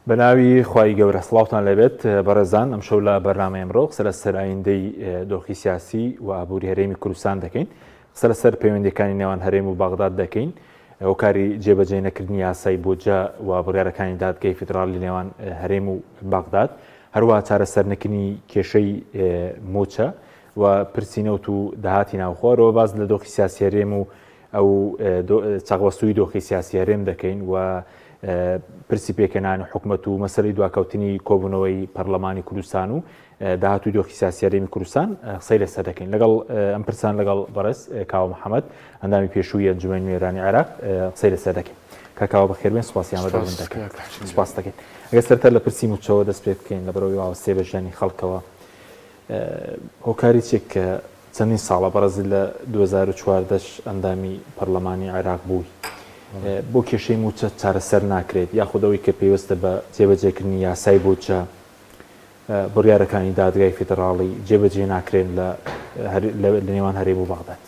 بەناوی خوای گەورە سڵاوتان لەبێت بەڕێزان ئەم شەو لە بەرنامە ئەمڕۆ قسە لە سەر ئایندەی دۆخی سیاسی و ئابووری هەرێمی کوردستان دەکەین. قسە لە سەر پەیوەندیەکانی نێوان هەرێم و بەغداد دەکەین. هۆکاری جێبەجێ نەکردنی یاسای بۆجا و بڕیارەکانی دادگای فیدرالی نێوان هەرێم و بەغداد، هەروەها چارەسەرنەکردنی کێشەی مۆچە و پرسینەوت و داهاتی ناوخۆرەوە باز لە دۆخی سیاسی هەرێم و ئەو چاغوەستووی دۆخی سیاسی هەرێم دەکەین و پرسی پێکەنانی حکومەت و مەسەلەی دواکەوتنی کۆبوونەوەی پەرلەمانی کوردستان و داهاتووی دۆخی سیاسی هەرێمی کوردستان قسەی لەسەر دەکەین. لەگەڵ ئەم پرسان لەگەڵ بەڕێز کاوە محەممەد ئەندامی پێشووی ئەنجومەنی نوێرانی عێراق قسەی لەسەر دەکەین. کاکاوە بەخێربێن، سوپاسیان بەدەبوون دەکەین. سوپاس دەکەین. ئەگەر سەرەتا لە پرسی موچەوە دەست پێ بکەین لەبەرەوەی واوەستێ بەژانی خەڵکەوە، هۆکاری چێک کە چەندین ساڵە بەڕێز لە 2014 ئەندامی پەرلەمانی عێراق بووی بۆ کێشەی موچە چارەسەر ناکرێت، یاخودەوەی کە پێویستە بە جێبەجێکردنی یاسای بۆجا بڕیارەکانی دادگای فیدراڵی جێبەجێ ناکرێن لە نێوان هەرێم و بەغداد.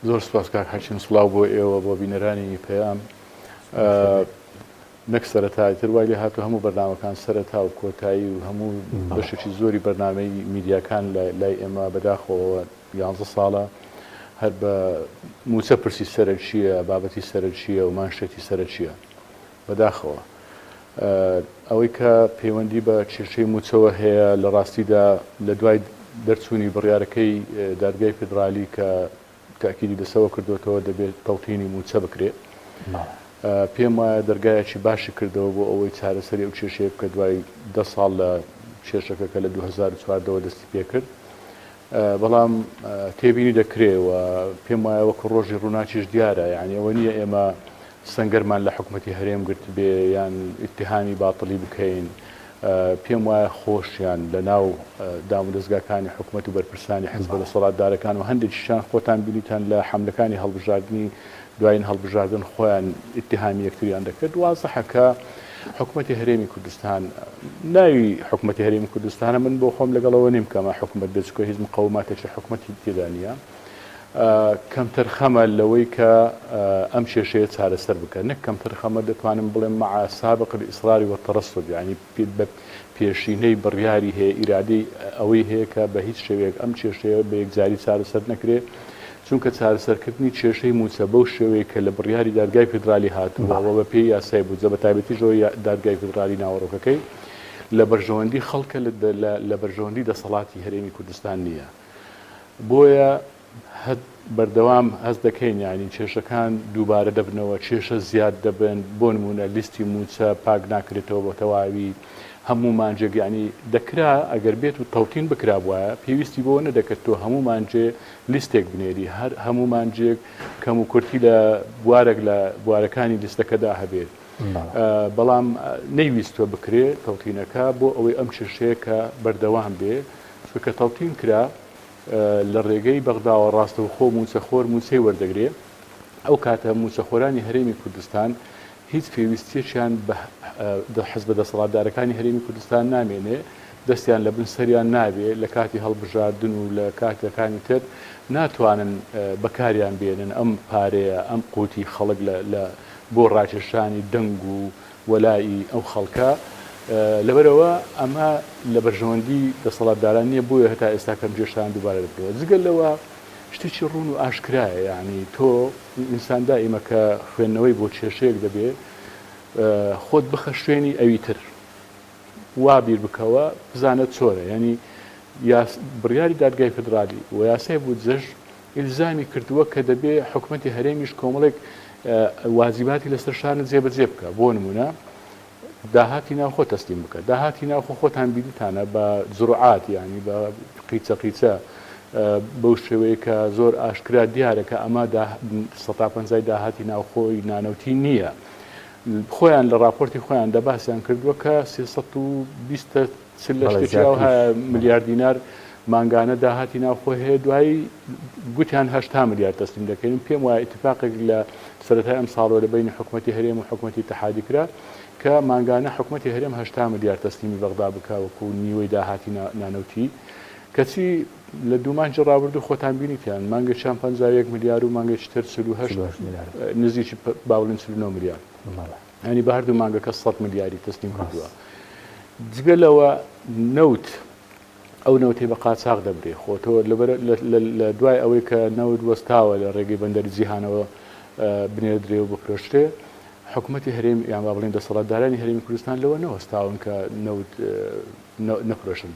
زۆر سپاس کاک حەچین، سڵاو بۆ ئێوە بۆ بینەرانی پێیام. نەک سەرەتاییتر وای لێ هاتوو هەموو بەرنامەکان سەرەتا و کۆتایی و هەموو بەشێکی زۆری بەرنامەی میدیاکان لای ئێمە بەداخەوە 11 ساڵە هەر بە موچە پرسی سەرەر چییە، بابەتی سەرەر چییە و مانشێتی سەرەر چییە بەداخەوە. ئەوەی کە پەیوەندی بە کێشەی موچەوە هەیە لە ڕاستیدا لە دوای دەرچوونی بڕیارەکەی دادگای فیدرالی کە تاکیدی دەسەوە کردوێتەوە دەبێت تەوتینی موچە بکرێت. پێم وایە دەرگایەکی باشی کردەوە بۆ ئەوەی چارەسەری ئەو کێشەیە کە دوای 10 ساڵ لە کێشەکە کە لە 2014ەوە دەستی پێکرد، بەڵام تێبینی دەکرێەوە. پێم وایە وەکو ڕۆژی ڕووناکیش دیارە، یعنی ئەوە نییە ئێمە سەنگەرمان لە حکومەتی هەرێم گرت بێ یان ئیتیهامی باتڵی بکەین. پێم وایە خۆشیان لە ناو دام و دەستگاکانی حکومەت و بەرپرسانی حیزب لە سەڵاتدارەکان و هەندێکیشان خۆتان بینیتان لە حەملەکانی هەڵبژاردننی دوایین هەڵبژاردن خۆیان ئیتیهامی یەکتریان دەکرد. وازەحە کە حکومەتی هەرێمی کوردستان، ناوی حکومەتی هەرێمی کوردستانە من بۆ خۆم لەگەڵەوە نیم کەمە حکومەت بچکۆ هیچ مقاوماتێکی حکومەتی تێدا نییە، کەمتر خەمە لەوەی کە ئەم کێشەیە چارەسەر بکە. نەک کەمتر خەمە دەتوانم بڵێم مع سابق الإصرار والترصد، یعنی بە پێشینەی بڕیاری هەیە، ئیرادەی ئەوەی هەیە کە بە هیچ شێوەیەک ئەم کێشەیە بە یەکجاری چارەسەر نەکرێت، چونکە چارەسەرکردنی کێشەی موچە بەو شێوەیە کە لە بڕیاری دادگای فیدرالی هاتووە بە پێی یاسای بوجە بە تایبەتیشەوەی دادگای فیدرالی ناوەڕۆکەکەی لە بەرژەوەندی خەڵکە لە بەرژەوەندی دەسەڵاتی هەرێمی کوردستان نییە. بۆیە بەردەوام هەست دەکەین، یعنی کێشەکان دووبارە دەبنەوە، کێشە زیاد دەبن. بۆ نمونە لیستی موچە پاک ناکرێتەوە بۆ تەواوی هەموو مانجێک، یعنی دەکرا ئەگەر بێت و تەوتین بکرا بووە پێویستی بۆ نەدەکردەوە هەموو مانجێ لیستێک بنێری، هەر هەموو مانجێک کەم و کورتی لە بوارێک لە بوارەکانی لیستەکەدا هەبێت. بەڵام نەیویستوە بکرێت تەوتینەکە بۆ ئەوەی ئەم کێشەیە کە بەردەوام بێ، چونکە تەوتین کرا لە ڕێگەی بەغداوە ڕاستەوخۆ موچەخۆر موچەی وەردەگرێت. ئەو کاتە موچەخۆرانی هەرێمی کوردستان هیچ پێویستیەکیان بە حیزب دەسەڵاتدارەکانی هەرێمی کوردستان نامێنێ، دەستیان لە بن سەریان نابێ، لە کاتی هەڵبژاردن و لە کاتەکانی تر ناتوانن بەکاریان بێنن ئەم پارەیە، ئەم قوتی خەڵک بۆ ڕاکێشانی دەنگ و وەلایی ئەو خەڵکە. لەبەرەوە ئەمە لە بەرژەوەندی دەسەڵاتداران نییە، بۆیە هەتا ئێستا کەم جێشان دووبارە دەکرێت. جگەل لەوە شتێکی ڕوون و ئاشکرایە، یعنی تۆ ئینسان دائیمە کە خوێندنەوەی بۆ کێشەیەک دەبێت خۆت بخە شوێنی ئەوی تر، وا بیر بکەوە بزانە چۆرە. یعنی بڕیاری دادگای فیدرالی و یاسای بودجەش ئیلزامی کردووە کە دەبێ حکومەتی هەرێمیش کۆمەڵێک واجیباتی لەسەر شانت جێبەجێ بکە. بۆ نمونە داهاتی ناوخۆ تەسلیم بکە. داهاتی ناوخۆ خۆتان بینیتانە بە جروعات، یعنی بە قیچە قیچە، بەو شێوەیە کە زۆر ئاشکرا دیارە کە ئەمە 150 داهاتی ناوخۆی نانەوتی نییە. خۆیان لە راپۆرتی خۆیان دەباسییان کردووە کە 320 ملیار دینار مانگانە داهاتی ناوخۆ هەیە، دوایی گوتیان 8 ملیار تەسلیم دەکەین. پێم وایە ئیتفاقێک لە سەرەتای ئەم ساڵەوە لە بینی حکومەتی هەرێم و حکومەتی اتحادی کرا کە مانگانە حکومەتی هەرێم 8 ملیار تەسلیمی بەغدا بکە وەکو نیوەی داهاتی نانەوتی، کەچی لە دوو مانگی ڕابردوو خۆتان بینیتیان مانگێکیان 51 ملیار و مانگێکی تر 38 نزیکی باوڵین 49 ملیار، ینی بە هەردوو مانگەکە 100 ملیاری تەسلیم کردووە. جگە لەوە نەوت ئەو نەوتی بە قاچاق دەبرێ خۆتەوە لە دوای ئەوەی کە نەوت وەستاوە لە ڕێگەی بەندەری جیهانەوە بنێردرێ و بفرۆشتێ حکوومەتی هەرێم یان با بڵێن دەسەڵاتدارانی هەرێمی کوردستان لەوە نەوەستاون کە نەوت نەفرۆشن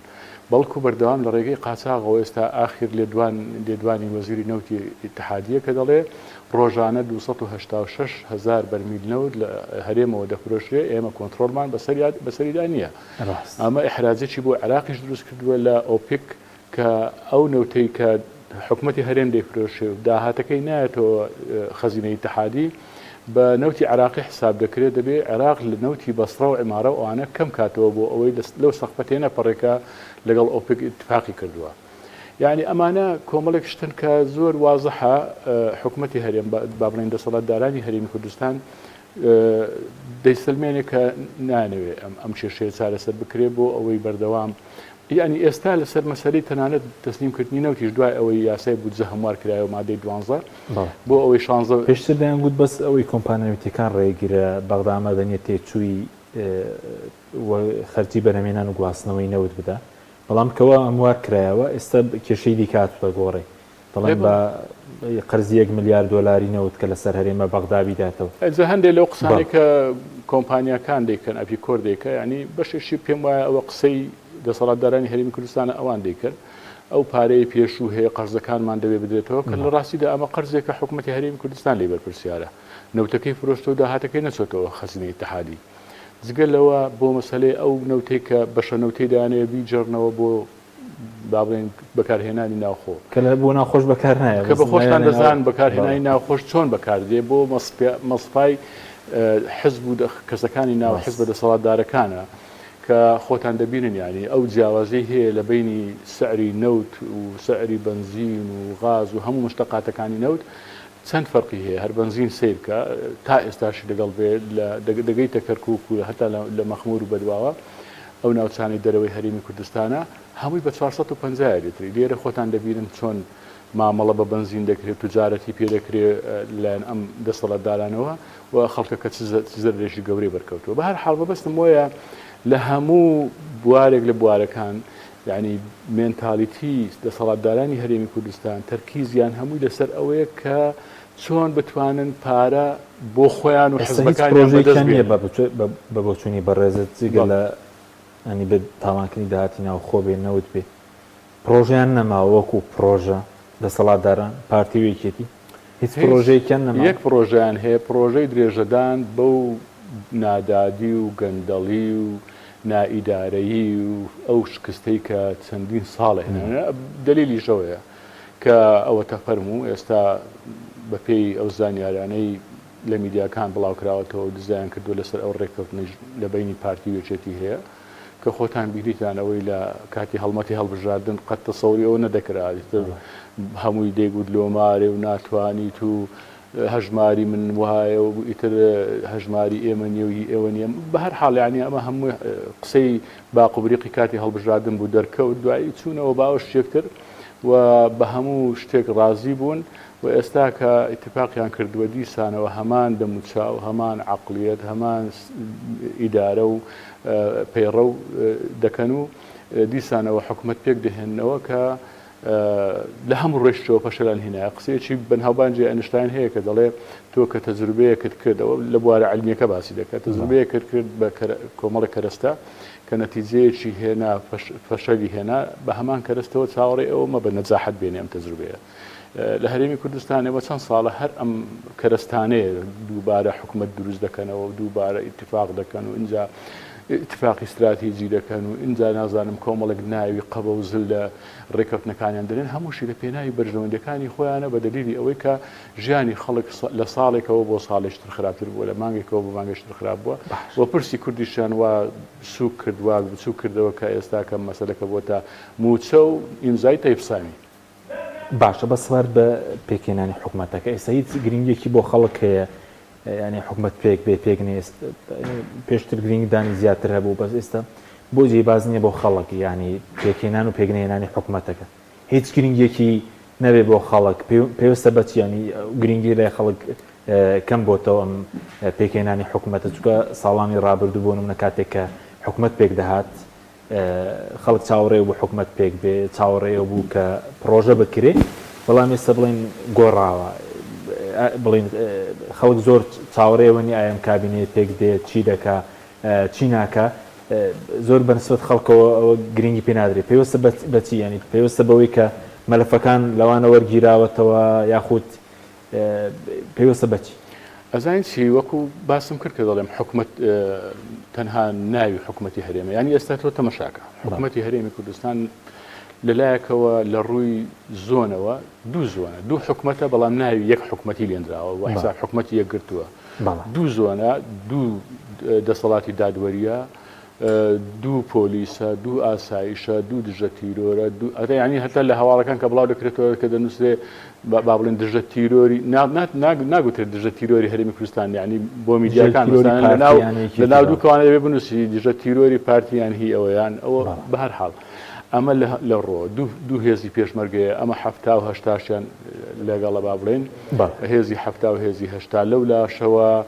بەڵکو بەردەوام لە ڕێگەی قاچاقەوە ئێستا ئاخر لێدوانی وەزیری نەوتی ئیتحادیە کە دەڵێ ڕۆژانە 286,000 بەرمیل نەوت لە هەرێمەوە دەفرۆشرێ ئێمە کۆنتترۆلمان بەسەریدا نییە ئەمە ئەحراجێکی بۆ عراقیش دروست کردووە لە ئۆپیک کە ئەو نەوتەی کە حکوومەتی هەرێم دەیفرۆشێ و داهاتەکەی نایەتەوە خەزینەی ئیتحادی بە نەوتی عراقی حساب دەکرێت دەبێ عێراق لە نەوتی بەسڕە و عێمارە و ئەوانە کەم کاتەوە بۆ ئەوەی لەو سەقفەتێنە پەڕێکە لەگەڵ ئۆپک اتفاقی کردووە یعنی ئەمانە کۆمەڵێک شتن کە زۆر وازەحە حکوومەتی هەرێم با بڵێن دەسەڵاتدارانی هەرێمی کوردستان دەیسلمێنێک کە نانەوێ ئەم کێشەیە چارەسەر بکرێ بۆ ئەوەی بەردەوام یعنی ئێستا لەسەر مەسەلەی تەنانەت دەستنیمکردنی نەوتیش دوای ئەوەی یاسای بودجە هەموار کرایەوە مادەی 12 بۆ ئەوەی 16 پێشتر دەیانگوت بەس ئەوەی کۆمپانیەتەکان ڕێگیرە بەغدا دەنیە تێچووی خەرجی بەرهەمێنان و گواستنەوەی نەوت بدە بەڵام کەوە ئەموار کرایەوە ئێستا کێشەی دیکات بە گۆڕێ دەڵێن بە قەرزی 1 ملیار دۆلاری نەوت کە لەسەر هەرێمە بەغدا بیداتەوە ئەجا هەندێک لەو قسانێک کە کۆمپانیەکان دەیکەن ئەپی کۆر دەیکە ینی بەشێکی پێم وایە ئەوە قسەی دەسەڵاتدارانی هەرێمی کوردستانە ئەوان دەیکرد ئەو پارەی پێشوو هەیە قەرزەکانمان دەوێ بدرێتەوە کە لە ڕاستیدا ئەمە قەرزێکە حکوومەتی هەرێمی کوردستان لێ بەرپرسیارە نەوتەکەی فرۆشتەوە داهاتەکەی نەچۆتەوە خەزینەی ئیتحادی جگە لەوە بۆ مەسەلەی ئەو نەوتەی کە بەشە نەوتەی دایانەیە بیجێڕنەوە بۆ با بڵێن بەکارهێنانی ناوخۆ کە بۆ ناخۆش بەکار نایە کە بە خۆشتان دەزان بەکارهێنانی ناوخۆش چۆن بەکاردێ بۆ مەسپای حزب و کەسەکانی ناو حزب دەسەڵاتدارەکانە کە خۆتان دەبینن ینی ئەو جیاوازەی هەیە لە بینی سعری نەوت و سعری بنزین و غاز و هەموو مشتەقاتەکانی نەوت چەند فەرقی هەیە هەر بنزین سیرکە تا ئێستاشی لەگەڵ بێت دەگەیتە کەرکووک و هەتا لە مەخمور و بەدواوە ئەو ناوچانی دەرەوەی هەرێمی کوردستانە هەمووی بە 450 لیتری لێرە خۆتان دەبینن چۆن مامەڵە بە بنزین دەکرێت توجارەتی پێ دەکرێت لایەن ئەم دەسەڵاتدارانەوە و خەڵکەکە زەرێژی گەورەی بەرکەوتووە بە هەر حاڵ بەبەستم وایە لە هەموو بوارێک لە بوارەکان یعنی مێنتالیتی دەسەڵاتدارانی هەرێمی کوردستان تەرکیزیان هەمووی لەسەر ئەوەیە کە چۆن بتوانن پارە بۆ خۆیان و حزبەکان بە بۆچوونی بەڕێزت جگە لە ئەنی بە تاوانکردنی داهاتی ناو خۆ بێ نەوت بێ پرۆژیان نەما وەکو پرۆژە دەسەڵاتداران پارتیوێکێتی هیچ پرۆژەیەکیان نەما یەک پرۆژیان هەیە پرۆژەی درێژەدان بەو نادادی و گەندەڵی و نائیدارەیی و ئەو شکستەی کە چەندین ساڵە هێنانە دلیلی شەوەیە کە ئەوەتە فەرموو ئێستا بەپێی ئەو زانیارانەی لە میدیاکان بڵاوکراوەتەوە و دزایان کردو لەسەر ئەو ڕێککەوتنی لە بینی پارتی وێچێتی هەیە کە خۆتان بیریتانەوەی لە کاتی هەڵمەتی هەڵبژاردن قەت تەسەوری ئەوە نەدەکرایتر هەمووی دێگوت لۆمارێ و ناتوانیت و هەژماری من وایە و ئیتر هەژماری ئێمە نیێوی ئێوە نیە بە هەر حاڵیانی ئەمە هەموو قسەی باقوبریقی کاتی هەڵبژاردن بوو دەرکەوت دوایی چوونەوە باوەش شێکتر و بە هەموو شتێک ڕازی بوون و ئێستا کە ئیتفاقیان کردووە دیسانەوە هەمان دەموچاو هەمان عەقڵیەت هەمان ئیدارە و پەیڕە و دەکەن و دیسانەوە حکوومەت پێک دەهێننەوە کە لە هەموو ڕێشتەوە پەشەلان هێنایە قسەیەکی بەنهاوبانجی ئەنشتاین هەیە کە دەڵێ تۆ کە تەجروبەیەکت کردەوە لە بوارە عەلمیەکە باسی دەکات تەجروبەیەکت کرد بە کۆمەڵی کەرەستە کە نەتیجەیەکی هێنا فەشەلی هێنا بە هەمان کەرەستەوە چاوەڕێ ئەوە مە بە نەجاحەت بێنێ ئەم تەجروبەیە لە هەرێمی کوردستانەوە چەند ساڵە هەر ئەم کەرەستانەیە دووبارە حکوومەت دروست دەکەنەوە و دووبارە ئیتفاق دەکەن و اینجا اتفاقی استراتیجی دەکەن و اینجا نازانم کۆمەڵێک ناوی قەبە و زل لە ڕێکەوتنەکانیان دەرێن هەمووشی لە پێناوی بەرژەوەندەکانی خۆیانە بە دلیلی ئەوەی کە ژیانی خەڵک لە ساڵێکەوە بۆ ساڵێشتر خراپتر بووە لە مانگێکەوە بۆ مانگەشتر خراپ بووە وە پرسی کوردیشان وا سوک کردووە بچوو کردەوە کە ئێستا کەم مەسەلەکە بۆتە موچە و ئیمزای تەیفسامی باشە بە سوار بە پێکێنانی حکوومەتەکە ئێستا هیچ گرنگێکی بۆ خەڵک هەیە ینی حکوومەت پێک بێ پێک نێست پێشتر گرنگدانی زیاتر هەبوو بەس ئێستا بۆ جێباز نییە بۆ خەڵک ینی پێکێنان و پێگنێنانی حکوومەتەکە هیچ گرنگێکی نەبێ بۆ خەڵک پێویستە بەچیانی گرنگی لای خەڵک کەم بۆتەوە ئەم پێکێنانی حکوومەتە چکە ساڵانی ڕابردوو بۆ نمونە کاتێک کە حکومت پێک دەهات خەڵک چاوەڕێ بوو حکومت پێک بێ چاوەڕێ بوو کە پرۆژە بکرێ بەڵام ئێستا بڵین گۆڕاوە بڵین خەڵک زۆر چاوەڕێوەنی ئایم کابینێ پێک دێت چی دەکا چی ناکە زۆر بەنسبەت خەڵکەوە ئەوە گرنگی پێ نادرێت پێویستە بەچی ینی پێویستە بەوەی کە مەلەفەکان لەوانە وەرگیراوەتەوە یاخود پێویستە بەچی ئەزانین چی وەکو باسم کرد کە دەڵێم حکومت تەنها ناوی حکومەتی هەرێمە ینی ئێستا تۆ تەمەشاکە حکومەتی هەرێمی کوردستان لەلایەکەوە لە ڕووی زۆنەوە دوو زۆنە دوو حکومەتە بەڵام ناوی یەک حکومەتی لێنراوە و حساب حکومەتی یەکگرتووە دوو زۆنە دوو دەسەڵاتی دادوەریە دوو پۆلیسە دوو ئاسایشە دوو دژە تیرۆرە ینی هەتا لە هەواڵەکان کە بڵاو دەکرێتەوە کە دەنووسێ با بڵێن دژە تیرۆری ناگوترێت دژە تیرۆری هەرێمی کوردستان ینی بۆ میدیاکان لەناو دوو کەوانە دەبێ بنووسی دژە تیرۆری پارتییان هی ئەوەیان ئەوە بە هەر حاڵ ئەمە لە ڕۆ دوو هێزی پێشمەرگەیە ئەمە 1970 لەگەڵە با بڵێن هێزی 70 و هێزی 80 لەو لاشەوە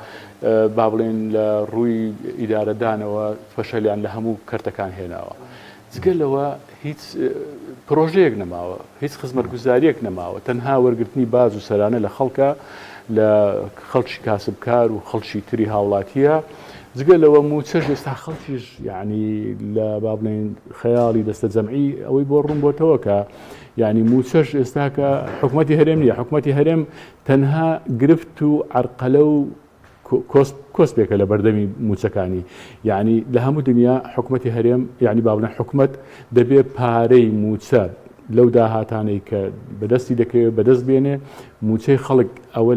با بڵێن لە ڕووی ئیدارەدانەوە فەشەلیان لە هەموو کەرتەکان هێناوە جگەلەوە هیچ پرۆژەیەک نەماوە هیچ خزمەتگوزاریەک نەماوە تەنها وەرگرتنی باز و سەرانە لە خەڵکە لە خەڵکی کاسبکار و خەڵکی تری هاوڵاتیە جگەلەوە موچەش ئێستا خەڵکیش یعنی لە با بڵێن خەیاڵی دەستە جەمعی ئەوەی بۆ ڕوون بۆتەوە کە یعنی موچەش ئێستا کە حکومەتی هەرێم نییە حکومەتی هەرێم تەنها گرفت و عەرقەلە و کۆسپێکە لە بەردەمی موچەکانی یعنی لە هەموو دنیا حکومەتی هەرێم یعنی با بڵێن حکومەت دەبێ پارەی موچە لەو داهاتانەی کە بەدەستی دەکەوێت بەدەست بێنێ موچەی خەڵک ئەوە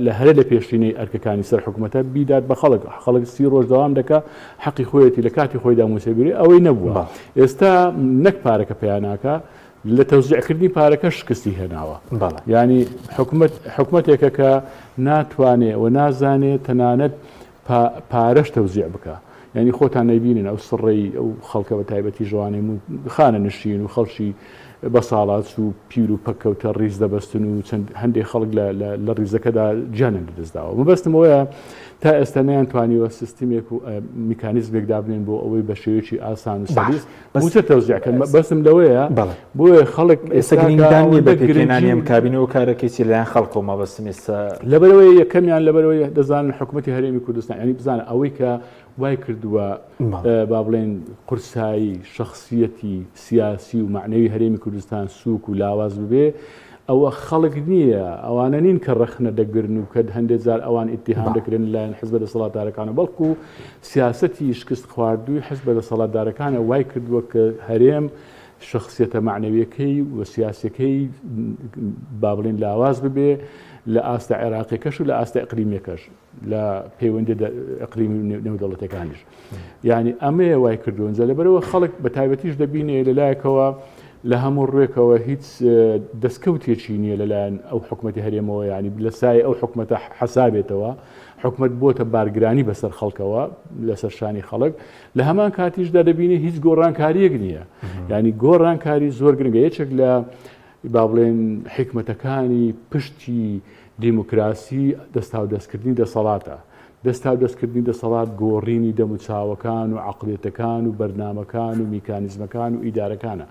لە هەرە لە پێشینەی ئەرکەکانی سەر حکومەتە بیدات بە خەڵک 30 ڕۆژ دەوام دەکە حەقی خۆیەتی لە کاتی خۆیدا موچەبیری ئەوەی نەبووە ئێستا نەک پارەکە پێیاناکە لە تەوزیعکردنی پارەکە شکستی هێناوە ینی حکومەتێکە کە ناتوانێت و نازانێت تەنانەت پارەش تەوزیع بکە ینی خۆتان نەبینن ئەو سڕێی ئەو خەڵکە بە تایبەتی ژوانەی خانە نشین و خەڵکی بە ساڵات و پیر و پەکەوتە ڕیز دەبەستن و چەند هەندێک خەڵک لە ڕیزەکەدا جانن دەستداوە مەبەستمەوەیە تا ئێستا نەیانتوانیوە سیستمێک و میکانیزمێک دابنێن بۆ ئەوەی بە شێوەیەکی ئاسان و سەلیس موچە تەوزیعکەن بەسم لەوەیە بۆیە خەڵک ئێستا گرنگدانی بەپێکهێنانی ئەم کابینەوە کارەکەی لەلایەن خەڵکەوە مەبەستم ئێستا لەبەرەوەی یەکەمیان لەبەرەوەی دەزانن حکومەتی هەرێمی کوردستان ینی بزانە ئەوەی کە وای کردووە با بڵێن قورسایی شخصیەتی سیاسی و معنەوی هەرێمی کوردستان سووک و لاواز ببێ ئەوە خەڵک نییە ئەوانە نین کە ڕەخنە دەگرن و کە هەندێک جار ئەوان ئیتیهام دەکرێن لایەن حزب دەسەڵاتدارەکانە بەڵکو سیاسەتی شکست خواردووی حزب دەسەڵاتدارەکانە وای کردووە کە هەرێم شخصیەتە معنەویەکەی و سیاسەکەی با بڵێن لاواز ببێ لە ئاستا عێراقیەکەش و لە ئاستا ئەقلیمیەکەش لە پەیوەندی ئەقلیمی نێودەوڵەتەکانیش یعنی ئەمەیە وای کردوون جا لەبەرەوە خەڵک بە تایبەتیش دەبینێ لەلایەکەوە لە هەموو ڕوێکەوە هیچ دەستکەوتێکی نییە لەلایەن ئەو حکومەتی هەرێمەوە ینی لە سای ئەو حکومەتە حسابێتەوە حکومت بۆتە بارگرانی بەسەر خەڵکەوە لەسەر شانی خەڵک لە هەمان کاتیشدا دەبینێ هیچ گۆڕانکاریەک نییە ینی گۆڕانکاری زۆر گرنگە یەکێک لە با بڵێن حکمەتەکانی پشتی دیموکراسی دەستا و دەستکردنی دەسەڵاتە دەستا و دەستکردنی دەسەڵات گۆڕینی دەموچاوەکان و عەقڵێتەکان و بەرنامەکان و میکانیزمەکان و ئیدارەکانە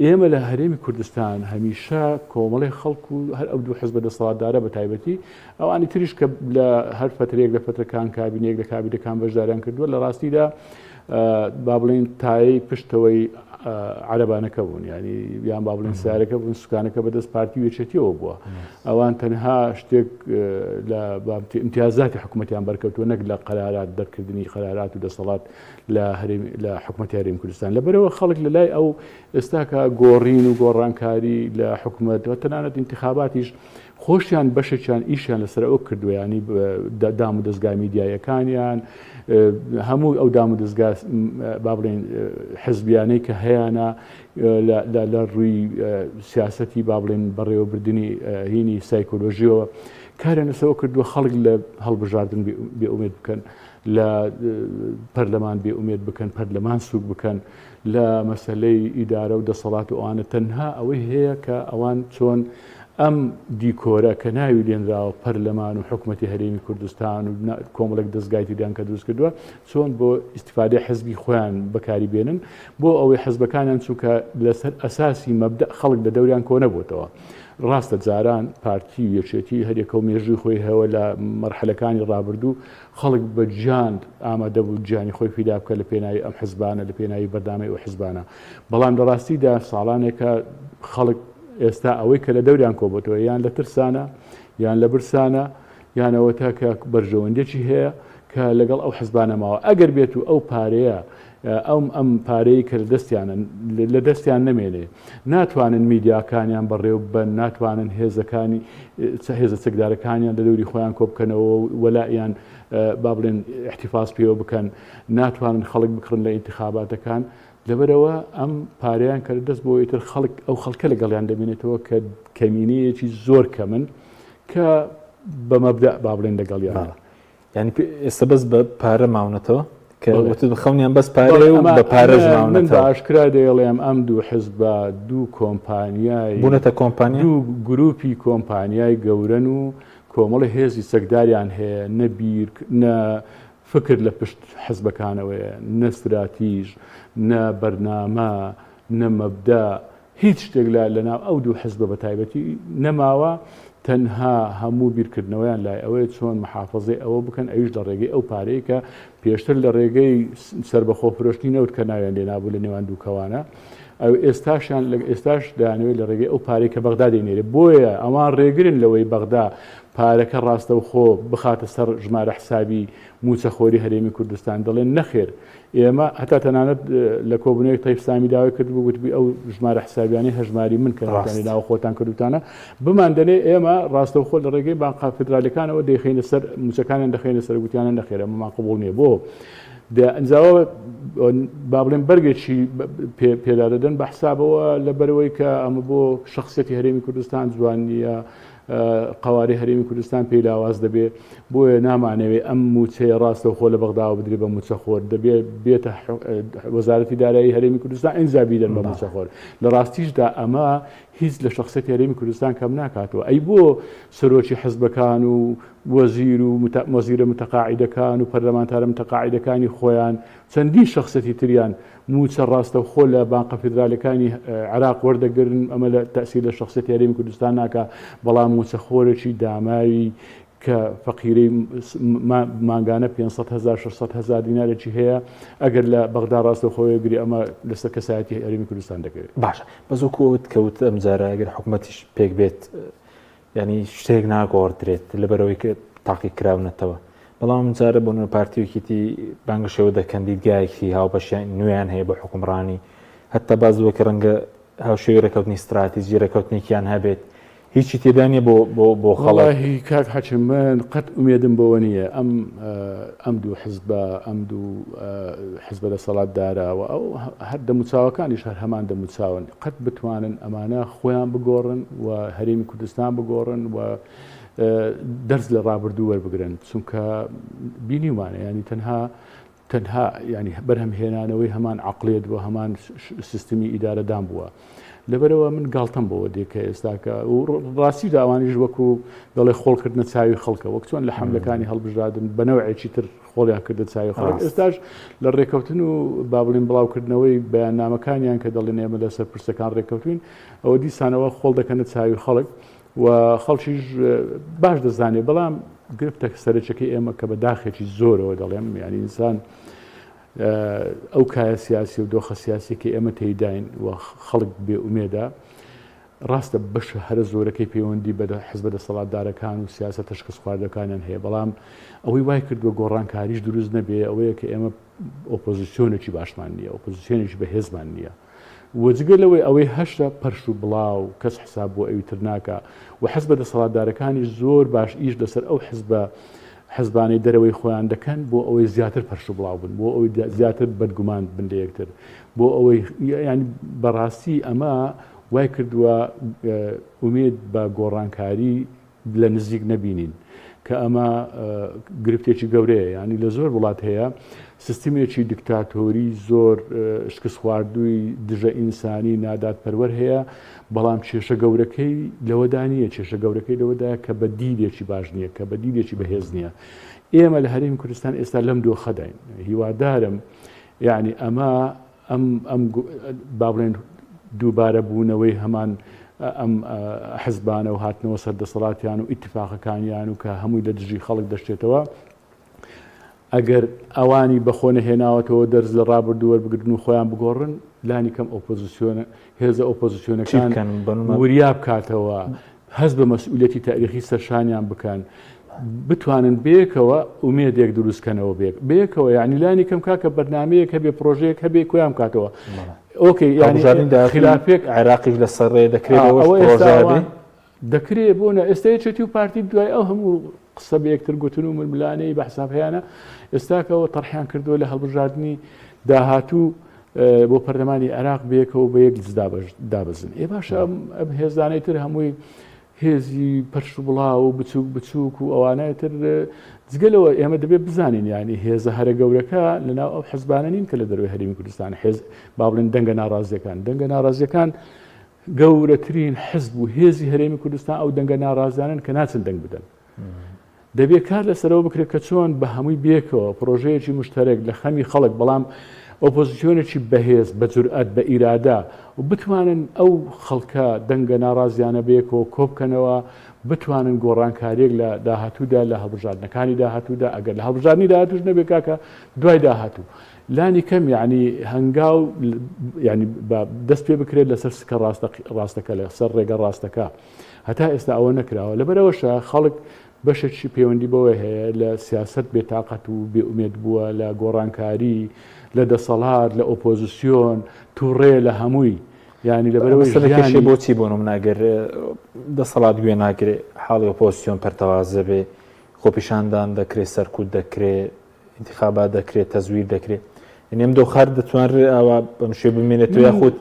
ئێمە لە هەرێمی کوردستان هەمیشە کۆمەڵی خەڵکو و هەر ئەو دوو حزب دەسەڵاتدارە بە تایبەتی ئەوانی تریش کە لە هەر فترێک لە فترەکان کابینێک لە کابینەکان بەشداریان کردووە لە ڕاستیدا با بڵێن تایی پشتەوەی عەرەبانەکە بوون ینی یان با بڵێن سیارەکە بوون سوکانەکە بەدەست پارتی وێچێتیەوە بووە ئەوان تەنها شتێک لە امتیازاتی حکومەتیان بەرکەوتووە نەک لە قەرارات دەرکردنی قەرارات و دەسەڵات لە حکومەتی هەرێمی کوردستان لەبەرەوە خەڵک لە لای ئەو ئێستاکە گۆڕین و گۆڕانکاری لە حکومەتەوە تەنانەت انتخاباتیش خۆشیان بەشێکیان ئیشیان لەسەر ئەو کردووە ینی دام و دەستگای میدیایەکانیان هەموو ئەو دام و دەستگا با بڵێن حزبیانەی کە هەیەە لە ڕووی سیاسەتی با بڵێن بەڕێوەبردننی هینی سایکۆلۆژیەوە کاریان لەسەوە کردووە خەڵک لە هەڵبژاردن بێئومێد بکەن لە پەرلەمان بێئومێد بکەن پەرلەمان سووک بکەن لە مەسەلەی ئیدارە و دەسەڵات و ئەوانە تەنها ئەوەی هەیە کە ئەوان چۆن ئەم دیکۆرە کە ناوی لێنراوە پەرلەمان و حکوومەتی هەرێمی کوردستان و کۆمەڵێک دەستگایتیدان کە دروست کردووە چۆن بۆ ئیسیفادەی حزبی خۆیان بەکاری بێنن بۆ ئەوەی حزبەکانیان چووکە لەسەر ئەساسی مەبدە خەڵک لە دەوریان کۆ نەبووتەوە. ڕاستە جاران پارتی و یەکێتی هەرێکە و مێژووی خۆی هەوە لە مەرحلەکانی ڕابردوو خەڵک بە گیان ئامادە بوو گیانی خۆی فیدا بکە لە پێناوی ئەم حزبانە لە پێناوی بەردامەی ئەو حزبانە، بەڵام لە ڕاستیدا ساڵانێکە خەڵک ئێستا ئەوەی کە لە دەوریان کۆبتەوە یان لە ترسانە یان لە برسانە یانەوە تا کە بەرژەوەندێکی هەیە کە لەگەڵ ئەو حزبانە ماوە ئەگەر بێت و ئەو پارەیە ئەم پارەی کە لە دەستیان نەمێنێ ناتوانن میدیاکانیان بەڕێو بن، ناتوانن هێزەکانی هێزە چەکدارەکانیان لە دەوری خۆیان کۆ بکەنەوە وەلایان با بڵێن احتیفاز پێوە بکەن، ناتوانن خەڵک بکڕن لە ئینتیخاباتەکان. لەبەرەوە ئەم پارەیان کە دەست بۆ ئیتر خەڵک ئەو خەڵکە لەگەڵیان دەبێنێتەوە کە کەمینەیەکی زۆر کەمن کە بە مەبدە با بڵێن لەگەڵیان. یعنی ئێستا بەس بە پارە ماونەتەوە کە بخەونیان بەس پارێ و بە پارەژ ماونەتەوە. بە ئاشکرا دەیڵێم ئەم دوو حزبە دوو کۆمپانیای بوونەتە کۆمپانیا دوو گروپی کۆمپانیای گەورەن و کۆمەڵی هێزی سەکداریان هەیە، نەبیر نە فکر لە پشت حزبەکانەوەیە، نە استراتیژ، نە بەرنامە، نە مەبدە، هیچ شتێک لەناو ئەو دوو حزبە بە تایبەتی نەماوە، تەنها هەموو بیرکردنەوەیان لای ئەوەیە چۆن محافظەی ئەوە بکەن ئەویش لە ڕێگەی ئەو پارەیە کە پێشتر لە ڕێگەی سربەخۆفرۆشتی نەوت کە ناویان لێنابوو لە نێوان دووکەوانە، ئەو ئێستاش دەیانەوێت لە ڕێگەی ئەو پارەی کە بەغدا دەینێرێ. بۆیە ئەوان ڕێگرن لەوەی بەغدا پارەکە ڕاستەوخۆ بخاتە سەر ژمارە حسابی موچەخۆری هەرێمی کوردستان. دەڵێن نەخێر، ئێمە هەتا تەنانەت لە کۆبوونەوەی تەیب سامی داوای کرد بوو گوتبی ئەو ژمارە حسابیانی هەژماری من کەنی ناو خۆتان کردوتانە بمان دەنێ ئێمە ڕاستەوخۆ لە ڕێگەی بانقا فدرالیەکانەوە دەیخینە سەر موچەکانیان دەخینە سەر گوتیانە نەخێرە ئەمەمان قبوڵ نییە. بۆ ئەنجاوە با بڵێن بەرگێکی پێدادەدەن بە حسابەوە لەبەرەوەی کە ئەمە بۆ شخصیەتی هەرێمی کوردستان جوان نییە، قواری هەرێمی کوردستان پێی لاواز دەبێت، بۆیە نامانەوێت ئەم موچەیە ڕاستەوخۆ لە بەغداوە بدرێت بە موچەخۆر، دەبێت بێتە وەزارەتی دارایی هەرێمی کوردستان ئینجا بیدەن بە موچەخۆر. لە ڕاستیشدا ئەمە هیچ لە شخصیەتی هەرێمی کوردستان کەم ناکاتەوە. ئەی بۆ سەرۆکی حزبەکان و وەزیر و وەزیرە متەقاعیدەکان و پەرلەمانتارە متەقاعیدەکانی خۆیان چەندی شخصیەتی تریان موچە ڕاستەوخۆ لە بانقە فیدرالیەکانی عێراق وەردەگرن، ئەمە لە تەسیر لە شخصیەتی هەرێمی کوردستان ناکە، بەڵام موچەخۆرێکی داماوی کە فەقیرەی مانگانە 500,000-600,000 دینارێکی هەیە ئەگەر لە بەغدا ڕاستەوخۆی گری ئەمە لەسەر کەسایەتی هەرێمی کوردستان دەکەوێت. باشە بەزۆکوت کەوت ئەم جارە ئەگەر حکوومەتیش پێک بێت ینی شتێک ناگۆڕدرێت لەبەرەوەی کە تاقی کراونەتەوە، بەڵام جارە بۆ پارتیوەکیتی بانگشەوە دەکەن دیدگایەکی هاوبەشیان نوێیان هەیە بە حکومڕانی، هەتا بازوە کە ڕەنگە هاوشێوی ڕێکەوتنی استراتیژی ڕێکەوتنێکیان هەبێت هیچی تێدانە بۆ خەڵکی کاک حەچم من قەت ئومێدم بۆەوە نییە ئەم دوو حزبە ئەم دوو حزبە لە سەڵات داراوە ئەو هەر دەموچاوەکانیش هەر هەمان دەموچاون قەت بتوانن ئەمانە خۆیان بگۆڕن و هەرێمی کوردستان بگۆڕن و دەرز لە ڕابردوو وەربگرن، چونکە بینیوانە ینی تەنها ینی بەرهەمهێنانەوەی هەمان عەقڵێت بووە، هەمان سیستمی ئیدارەدان بووە. لەبەرەوە من گاڵتەم بۆەوە دێکە ئێستاکە و ڕاستی داوانیش وەکو دەڵێ خۆڵکردنە چاوی خەڵکە وەک چۆن لە حملەکانی هەڵبژاردن بەنەوەیەکی تر خۆڵیان کردە چاوی خەڵک. ئێستاش لە ڕێکەوتن و با بڵێن بڵاوکردنەوەی بەیاننامەکانیان کە دەڵێن ئێمە لەسەر پرسەکان ڕێکەوتوین ئەوە دیسانەوە خۆڵ دەکەنە چاوی خەڵک و خەڵکیش باش دەزانێت، بەڵام گرفتە سەرچەکەی ئێمە کە بە داخێکی زۆرەوە دەڵێم ینی ئینسان ئەو کایە سیاسی و دۆخە سیاسیکە ئێمە تێیداین و خەڵک بێ ئومێدا ڕاستە بەشە هەرە زۆرەکەی پەیوەندی بە حزبە دەسەڵاتدارەکان و سیاسەت تەشخیص خواردەکانیان هەیە، بەڵام ئەوەی وای کردووە گۆڕانکاریش دروست نەبێ ئەوەیە کە ئێمە ئۆپۆزیسیۆنێکی باشمان نییە، ئۆپۆزیسیۆنێکی بەهێزمان نییە وەجگە لەوەی ئەوەی هەشتە پەرش و بڵاو کەس حساب بۆ ئەوی تر ناکە و حزبە دەسەڵاتدارەکانی زۆر باش ئیش لەسەر ئەو حزبانەی دەرەوەی خۆیان دەکەن بۆ ئەوەی زیاتر پەرش و بڵاو بن، بۆ ئەوەی زیاتر بەدگومان بن لە یەکتر، بۆ ئەوەی ینی بەڕاستی ئەمە وای کردووە ئومێد بە گۆڕانکاری لە نزیک نەبینین. کە ئەمە گرفتێکی گەورەیە ینی لە زۆر وڵات هەیە سیستمێکی دیکتاتۆری زۆر شکست خواردووی دژە ئینسانی نادادپەروەر هەیە بەڵام کێشە گەورەکەی لەوەدا نییە کێشە گەورەکەی لەوەدایە کە بە دیلێکی باش نییە کە بە دیلێکی بەهێز نییە ئێمە لە هەرێمی کوردستان ئێستا لەم دۆخەداین هیوادارم یعنی ئەمە ئەم با بڵێن دووبارە بوونەوەی هەمان ئەم حزبانە و هاتنەوە سەردەسەڵاتیان و ئیتفاقەکانیان و کە هەمووی لە دژی خەڵک دەشتێتەوە ئەگەر ئەوانی بەخۆ نەهێناوەتەوە دەرز لە ڕابردووە بگرن و خۆیان بگۆڕن لانی کەم ئۆپۆزیسیۆنە هێزە ئۆپۆزیسیۆنەکان وریا بکاتەوە هەست بە مەسئولەتی تاریخی سەرشانیان بکەن بتوانن بەیەکەوە ئومێدێک دروستکەنەوە بەیەکەوە یعنی لانی کەم کاکە بەرنامەیەک هەبێ پرۆژەیەک هەبێ کۆیان بکاتەوە ئۆکەی ینی خلافێک عێراقیش لە سەرڕێ دەکرێت بۆنە ئێستاچێتی و پارتی دوای ئەو هەموو قسە بە یەکتر گوتن و ململانەی بە حسابیانە ئێستاکەەوە تەرحیان کردووە لە هەڵبژاردننی داهاتوو بۆ پەرلەمانی عێراق بەیەکەوە بە یەک دابزن ئێ باشە ئەم هێزانەی تر هەمووی هێزی پەرش و بڵاو و بچووک و ئەوانەتر جگەلەوە ئێمە دەبێت بزانین ینی هێزە هەرە گەورەکە لەناو ئەو حزبانە نین کە لە دەروی هەرێمی کوردستان حێز با بڵێن دەنگە ناڕازیەکان گەورەترین حزب و هێزی هەرێمی کوردستان ئەو دەنگە ناڕازیانن کە ناچن دەنگ بدەن دەبێت کار لەسەرەوە بکرێت کە چۆن بە هەمووی بێکەوە پرۆژەیەکی مشتەرێک لە خەمی خەڵک بەڵام ئۆپۆزیسیۆنێکی بەهێز بە جورئەت بە ئیرادا و بتوانن ئەو خەڵکە دەنگە ناڕازیانە بەیەکەوە کۆبکەنەوە بتوانن گۆڕانکاریێک لە داهاتوودا لە هەڵبژاردنەکانی داهاتوودا ئەگەر لە هەڵبژاردننی داهاتوش نەبێ کاکە دوای داهاتوو لانی کەم یعنی هەنگاو ینی دەست پێ بکرێت لەسەر سکە ڕاستەکە لە سەر ڕێگە ڕاستەکە هەتا ئێستا ئەوە نەکراوە لەبەرەوەشە خەڵک بەشێکی پەیوەندی بەوە هەیە لە سیاست بێتاقەت و بێئومێد بووە لە گۆڕانکاری لە دەسەڵات لە ئۆپۆزیسیۆن تووڕێ لە هەمووی ینی لەبەرەوەی بۆچی بۆ ناگەر دەسەڵات گوێ ناگرێت حاڵی ئۆپۆزیسیۆن پەرتەوازە بێ خۆپیشاندان دەکرێت سەرکوت دەکرێت انتخابات دەکرێت تەزویر دەکرێت نێم دۆخار دەتوانرێت ئەوە بەم شێ بمێنێتەوە یاخود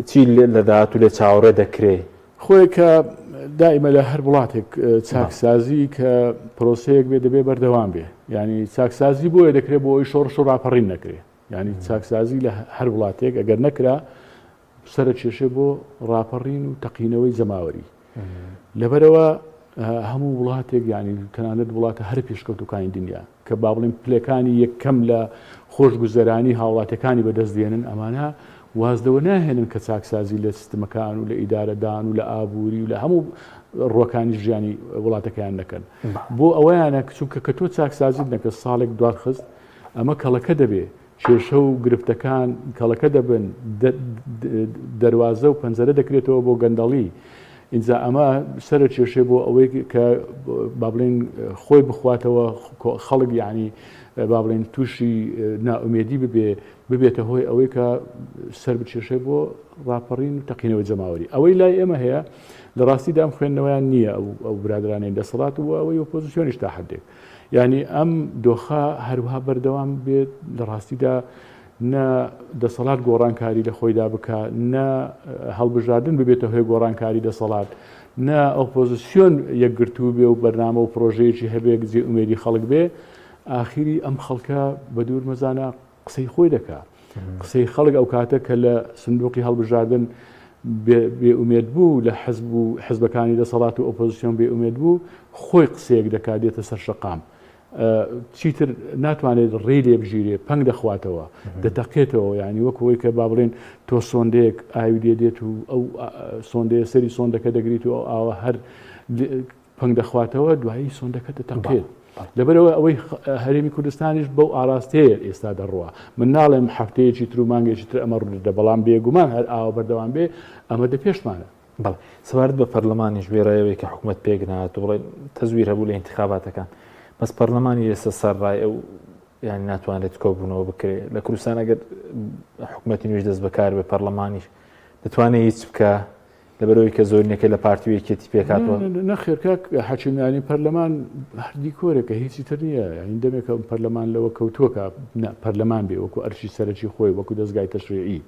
چی لە داهاتوو لێ چاوەڕێ دەکرێت خۆی کە دائیمە لە هەر وڵاتێک چاکسازی کە پرۆسەیەک بێ دەبێ بەردەوام بێ ینی چاکسازی بۆیە دەکرێت بۆ ئەوی شۆڕش و ڕاپەڕین نەکرێت ینی چاکسازی لە هەر وڵاتێک ئەگەر نەکرا سرە کێشێ بۆ ڕاپەڕین و تەقینەوەی جەماوەری لەبەرەوە هەموو وڵاتێک ینی تەنانەت وڵاتە هەر پێشکەوتوەکانی دنیا کە با بڵێن پلەکانی یەکەم لە خۆشگوزەرانی هاوڵاتەکانی بەدەستدێنن ئەمانە وازدەوە ناهێنن کە چاکسازی لە سیستمەکان و لە ئیدارەدان و لە ئابووری و لە هەموو ڕۆکانی ژیانی وڵاتەکەیان نەکەن بۆ ئەوەیانە چونکە کە تۆ چاکسازیت نەکە ساڵێک دوارخست ئەمە کەڵەکە دەبێ کێشە و گرفتەکان کەڵەکە دەبن دەواازە و پەنجەرە دەکرێتەوە بۆ گەندەڵی اینجا ئەمە سەرە کێشێ بۆ ئەوەی کە با بڵێن خۆی بخواتەوە خەڵک یعنی با بڵێن تووشی ناومێدی ببێتە هۆی ئەوەی کە سەر بچێشێ بۆ ڕاپەڕین و تەقینەوە جەماوەری ئەوەی لای ئێمە هەیە لە ڕاستیدا ئەم خوێندنەوەیان نییە ئەو برادرانەی دەسەڵات و ئەوەی ئۆپۆزیسیۆنیش تا حدێک ینی ئەم دۆخە هەروها بەردەوام بێت لە ڕاستیدا نە دەسەڵات گۆڕانکاری لە خۆیدا بکە نە هەڵبژاردن ببێتە هۆی گۆڕانکاری دەسەڵات نە ئۆپۆزیسیۆن یەکگرتوو بێ و بەرنامە و پرۆژەیەکی هەبێ جێ ئومێدی خەڵک بێ ئاخری ئەم خەڵکە بە دوور مەزانە قسەی خۆی دەکات قسەی خەڵک ئەو کاتە کە لە سندوقی هەڵبژاردن بێئومێد بوو لە حزب و حزبەکانی دەسەڵات و ئۆپۆزیسیۆن بێئومێد بوو خۆی قسەیەک دەکات دێتە سەر شەقام چیتر ناتوانێت ڕێ لێ بژیرێ پەنگ دەخواتەوە دەتەقێتەوە ینی وەکەوەی کە با بڵێن تۆ سۆندەیەک ئاوی دێت و ئەو سۆندەیە سەری سۆندەکە دەگریت و ئاوە هەر پەنگ دەخواتەوە دوایی سۆندەکە دەتەقێت لەبەرەوە ئەوەی هەرێمی کوردستانیش بەو ئاراستەیە ئێستا دەڕوە من ناڵێم هەفتەیەکی تر و مانگێکی تر ئەمە ڕوودە بەڵام بێگومان هەر ئاوە بەردەوام بێ ئەمە دە پێشمانە بەڵێ سەبارەت بە پەرلەمانیش وێڕایەوەی کە حکوومەت پێکەهات و بڵێ تەزویر هەبوو لە انتخاباتەکان بەس پەرلەمانی ئێستا سەرڕای ئەو یانی ناتوانێت کۆبوونەوە بکرێت لە کوردستان ئەگەر حکوومەتی نوێژ دەست بەکار بێ پەرلەمانیش دەتوانێت هیچ بکە لەبەرەوەی کە زۆرینەکەی لە پارتیویەکێتی پێکاتوە نەخێرکە حەکیمیانی پەرلەمان هەردی کۆرێکە هیچی تر نییە یعنی دەمێکە پەرلەمان لەوە کەوتووەکە پەرلەمان بێ وەکو ئەرشی سەرەکی خۆی وەکو دەستگای تەشریعی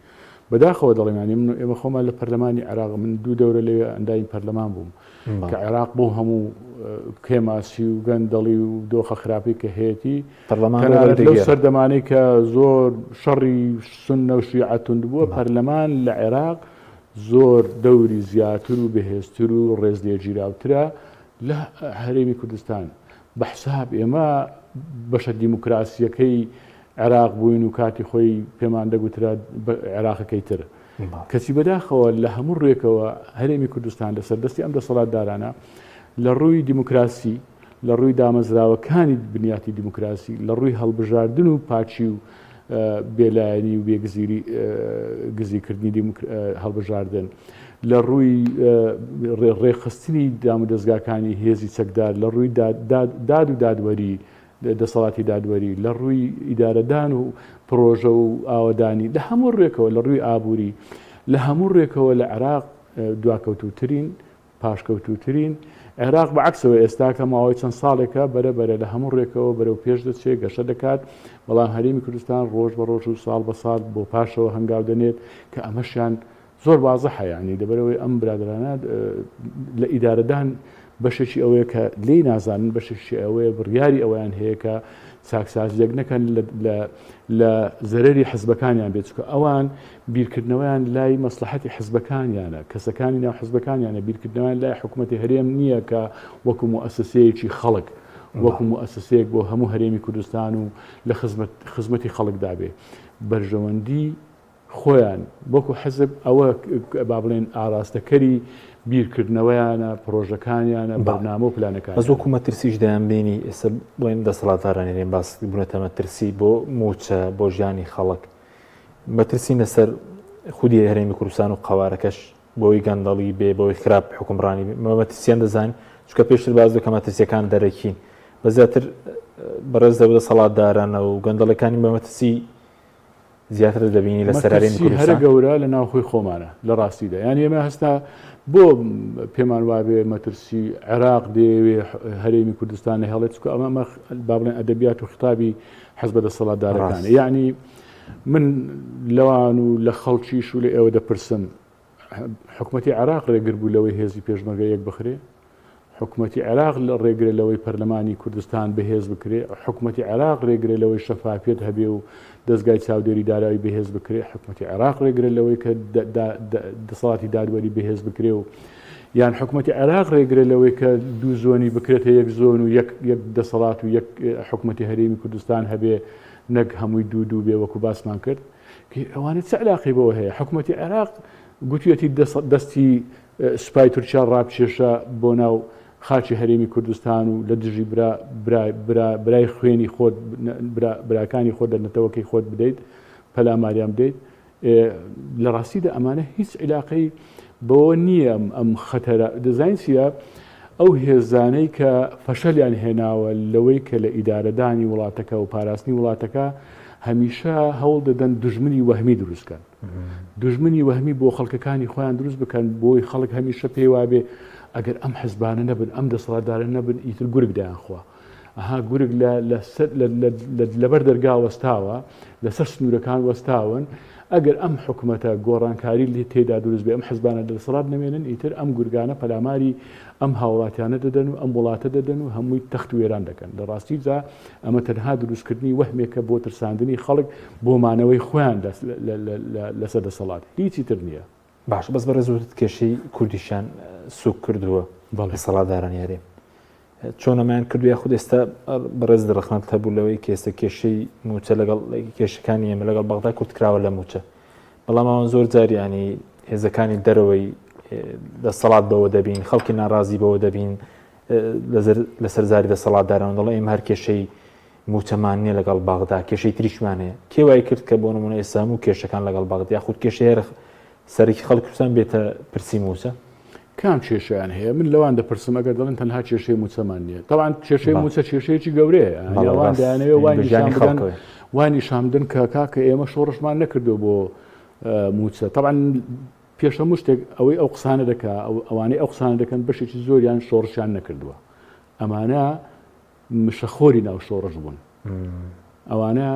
بەداخەوە دەڵێمانی ئێمە خۆمان لە پەرلەمانی عێراق من 2 دەورە لەوێ ئەنداین پەرلەمان بووم کە عێراق بۆ هەموو کێماسی و گەندەڵی و دۆخە خراپی کە هەیەی لەو سەردەمانەی کە زۆر شەڕی سونە و شیعەتوند بووە پەرلەمان لە عێراق زۆر دەوری زیاتر و بەهێزتر و ڕێز لێگیراوترە لە هەرێمی کوردستان بە حساب ئێمە بەشە دیموکراسیەکەی عێراق بووین و کاتی خۆی پێمان دەگوترا عێراقەکەی تر کەچی بەداخەوە لە هەموو ڕێکەوە هەرێمی کوردستان لە سەردەستی ئەم دەسەڵاتدارانە لە ڕووی دیموکراسی لە ڕووی دامەزراوەکانی بنیاتی دیموکراسی لە ڕووی هەڵبژاردن و پاچی و بێلایەنی و گزیکردنی هەڵبژاردن لە ڕووی ڕێخستنی دام و دەستگاکانی هێزی چەکدار لە ڕووی داد و دادوەری دەسەڵاتی دادوەری لە ڕووی ئیدارەدان و پرۆژە و ئاوەدانی لە هەموو ڕێکەوە لە ڕووی ئابووری لە هەموو ڕێکەوە لە عێراق دواکەوتوترین پاشکەوتوترین عێراق بەعکسەوە ئێستا کە ماوەی چەند ساڵێکە بەرەبەرە لە هەموو ڕێکەوە بەرەو پێش دەچێت گەشە دەکات بەڵام هەرێمی کوردستان ڕۆژ بە ڕۆژ و ساڵ بە ساڵ بۆ پاشەوە هەنگاو دەنێت کە ئەمەشیان زۆر وازەحە یعنی دەبەرەوەی ئەم برادرانە لە ئیدارەدان بەشێکی ئەوەیە کە لێی نازانن بەشێکی ئەوەیە بڕیاری ئەویان هەیە کە چاکسازیەک نەکەن لە زەرەری حزبەکانیان بێت چکە ئەوان بیرکردنەوەیان لای مەسلحەتی حزبەکانیانە کەسەکانی ناو حزبەکانیانە بیرکردنەوەیان لای حکوومەتی هەرێم نییە کە وەکو موسسەیەکی خەڵک وەکو موسسەیەک بۆ هەموو هەرێمی کوردستان و لە خزمەتی خەڵکدا بێ بەرژەوەندی خۆیان وەکو حزب ئەوە با بڵێن ئاراستەکەری بیرکردنەوەیانە پرۆژەکانیانە بەرنامە و پلانەکان ئەز وەکو مەترسیش دەیانبینی ئێستا بڵێن دەسەڵاتدارانێن باس بوونەتە مەترسی بۆ موچە بۆ ژیانی خەڵک مەترسی لەسەر خودی هەرێمی کوردستان و قەوارەکەش بۆی گەندەڵی بێ بۆی خراپ حکومڕانی مەترسیان دەزانین چکە پێشتر باز کە مەترسیەکان دەرەکین بە زیاتر بەڕێز دەسەڵاتدارانە و گەندەڵەکانی بە مەترسی زیاتر دەبینی لە سەرارێمی کوردستان هەرە گەورە لە ناوخۆی خۆمانە لە ڕاستیدا یعنی ئێمە هەستا بۆ پێمان وابێ مەترسی عێراق دەیەوێ هەرێمی کوردستان هەڵێت چکە ئەمە با بڵێن ئەدەبیات و خطابی حەزبە دەسەڵاتدارەکانە یعنی من لەوان و لە خەڵکیش و لە ئێوە دەپرسم حکوومەتی عێراق ڕێگر بوو لەوەی هێزی پێشمەرگە یەک بخرێ حکوومەتی عێراق ڕێگرێت لەوەی پەرلەمانی کوردستان بەهێز بکرێ حکوومەتی عێراق ڕێگرێت لەوەی شەفافیت هەبێ و دەستگای چاودێری داراوی بەهێز بکرێ حکوومەتی عێراق ڕێگرێت لەوەی کە دەسەڵاتی دادوەری بەهێز بکرێ و یان حکوومەتی عێراق ڕێگرێت لەوەی کە دوو زۆنی بکرێتە یەک زۆن و یەک دەسەڵات و یەک حکوومەتی هەرێمی کوردستان هەبێ نەک هەمووی دوو بێ وەکو باسمان کرد ئەوانێت چ علاقی بەوە هەیە حکوومەتی عێراق گوتوێتی دەستی سوپای تورکیا ڕابچێشە بۆ ناو خاچی هەرێمی کوردستان و لە دژی برای خوێنی خۆت براکانی خۆت دەرنەتەوەکەی خۆت بدەیت پەلاماریان بدەیت لە ڕاستیدا ئەمانە هیچ عیلاقەی بەوە نییە ئەم خەتەرە دەزانین چیە ئەو هێزانەی کە فەشەلیان هێناوە لەوەی کە لە ئیدارەدانی وڵاتەکە و پاراستنی وڵاتەکە هەمیشە هەوڵ دەدەن دژمنی وەهمی دروستکەن دژمنی وەهمی بۆ خەڵکەکانی خۆیان دروست بکەن بۆی خەڵک هەمیشە پێی وابێ ئەگەر ئەم حزبانە نەبن ئەم دەسەڵاتدارە نەبن ئیتر گورگ دایانخوا ئەها گورگ لەبەر دەرگا وەستاوە لەسەر سنوورەکان وەستاون ئەگەر ئەم حکوومەتە گۆڕانکاری لێ تێدا دروست بێ ئەم حزبانە لە دەسەڵات نەمێنن ئیتر ئەم گورگانە پەلاماری ئەم هاوڵاتیانە دەدەن و ئەم وڵاتە دەدەن و هەمووی تەخت وێران دەکەن لە ڕاستیدا ئەمە تەنها دروستکردنی وەهمێکە بۆ ترساندنی خەڵک بۆ مانەوەی خۆیان لەسەر دەسەڵات هیچی تر نییە باش بەس بەڕێزوت کێشەی کوردیشان سوک کردووە دەسەڵاتداران یارێ چۆن ئەمایان کردووە خود ئێستا بەڕێز دەڕخنات هەبوو لەوەی کە ئێستا کێشەی موچە لەگەڵ کێشەکانی ئێمە لەگەڵ بەغدا کورتکراوە لە موچە بەڵام ئەوان زۆر جاریانی هێزەکانی دەرەوەی دەسەڵات بەوە دەبین خەڵکی ناڕازی بەوە دەبین لەسەر زاری دەسەڵاتداران دەڵێ ئێمە هەر کێشەی موچەمان نیە لەگەڵ بەغدا کێشەی تریشمان هەیە کێ وای کرد کە بۆ نمونە ئێستا هەموو کێشەکان لەگەڵ بەغدا یاخود کێشەی سەرکی خەڵکوستان بێتە پرسی موچە کام کێشیان هەیە من لەوان دەپرسم ئەگەر دەڵێن تەنها کێشەی موچەمان نییە طبعاً کێشەی موچە کێشەیەکی گەورەیە ئەوان دەیانەوێ وانی شامدن کە کاکە ئێمە شۆڕشمان نەکردو بۆ موچە طبعاً پێش هەموو شتێک ئەوەی ئەو قسانە دەکا ئەوانەی ئەو قسانە دەکەن بەشێکی زۆریان شۆڕشیان نەکردووە ئەمانە مشەخۆری ناو شۆڕش بوون ئەوانە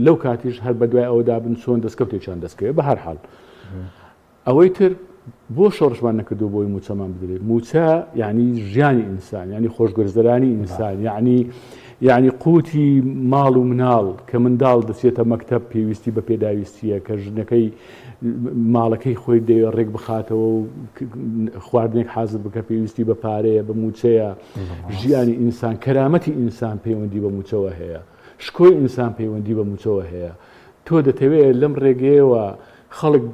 لەو کاتیش هەر بەدوای ئەوەدا بن چۆن دەستکەوتێکیان دەستکەوێت بە هەر حاڵ ئەوەی تر بۆ شۆڕشمان نەکردو بۆی موچەمان بدرێت موچە یعنی ژیانی ئینسان یعنی خۆشگوێزەرانی ئینسان یعنی قوتی ماڵ و مناڵ کە منداڵ دەچێتە مەکتەب پێویستی بە پێداویستیە کە ژنەکەی ماڵەکەی خۆی دەوێت ڕێک بخاتەوە و خواردنێک حازر بکە پێویستی بە پارەیە بە موچەیە ژیانی ئینسان کەرامەتی ئینسان پەیوەندی بە موچەوە هەیە شکۆی ئینسان پەیوەندی بە موچەوە هەیە تۆ دەتەوێت لەم ڕێگەیەوە خەڵک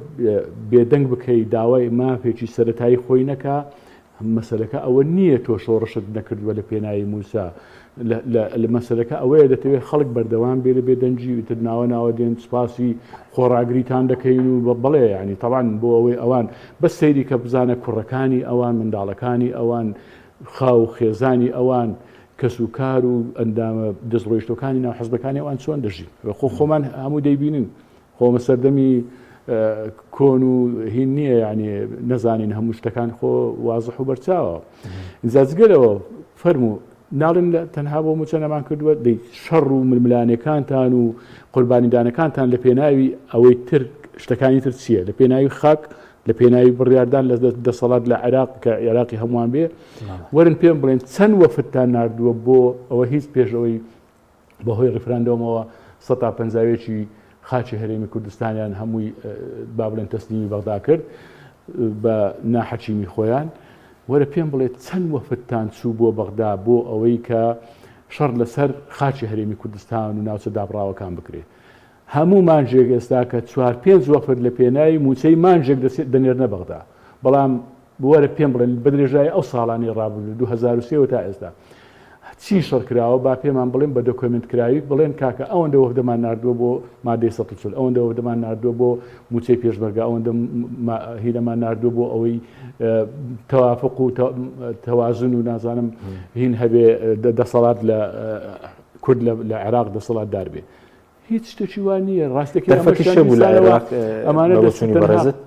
بێدەنگ بکەی داوای مافێکی سەرەتایی خۆی نەکا مەسەلەکە ئەوە نییە تۆ شۆڕشت نەکردووە لە پێناوی موسا لە مەسەلەکە ئەوەیە دەتەوێت خەڵک بەردەوام بێ لە بێدەنجی تر ناوە دێن سپاسی خۆڕاگریتان دەکەین و بەڵێ ینی تەوان بۆ ئەوەی ئەوان بە سەیری کە بزانە کوڕەکانی ئەوان منداڵەکانی ئەوان خاو خێزانی ئەوان کەسوکار و ئەندامە دەستڕۆیشتەکانی ناو حەزبەکانی ئەوان چۆن دەژی خۆمان هەموو دەیبینن خۆمە سەردەمی کۆن و هین نییە ینی نەزانین هەموو شتەکان خۆ وازح و بەرچاوە ئینجاجگەرەوە فەرموو ناڵن تەنها بۆ موچە نەمان کردووە دەی شەڕ و ململانەکانتان و قوربانیدانەکانتان لە پێناوی ئەوەی تر شتەکانی تر چییە لە پێناوی خاک لە پێناوی بڕیاردان لە دەسەڵات لە عێراق کە عێراقی هەمووان بێ وەرن پێم بڵێن چەند وەفتان نردووە بۆ ئەوە هیچ پێشەوەی بەهۆی ڕفراندۆمەوە 150 خاچی هەرێمی کوردستانیان هەمووی با بڵێن تەسلیمی بەغدا کرد بە ناحەکیمی خۆیان وەرە پێم بڵێ چەند وەفتان چوو بۆ بەغدا بۆ ئەوەی کە شەڕ لەسەر خاچی هەرێمی کوردستان و ناوچە دابڕاوەکان بکرێت هەموو مانجێک ئێستا کە 4-5 وەفت لە پێناوی موچەی مانجێک دەنێرنە بەغدا بەڵام وەرە پێم بڵێن بە درێژایی ئەو ساڵانی ڕابردوو 2003 تا ئێستا چی شەڕکراوە با پێمان بڵێن بە دۆکۆمنت کراوی بڵێن کاکە ئەوەندە وەفدەمان نردووە بۆ مادەی 140 ئەوەندە وەفدەمان نردووە بۆ موچەی پێشمەرگە ئەوەندە هینەمان نردووە بۆ ئەوەی تەوافق و تەوازن و نازانم هین هەبێ دەسەڵات لە کورد لە عێراق دەسەڵات دار بێ هیچ شتێکی وان نییە ڕاستێکی بوو لە عێراق ئەمانە دەچوونی بەڕێزت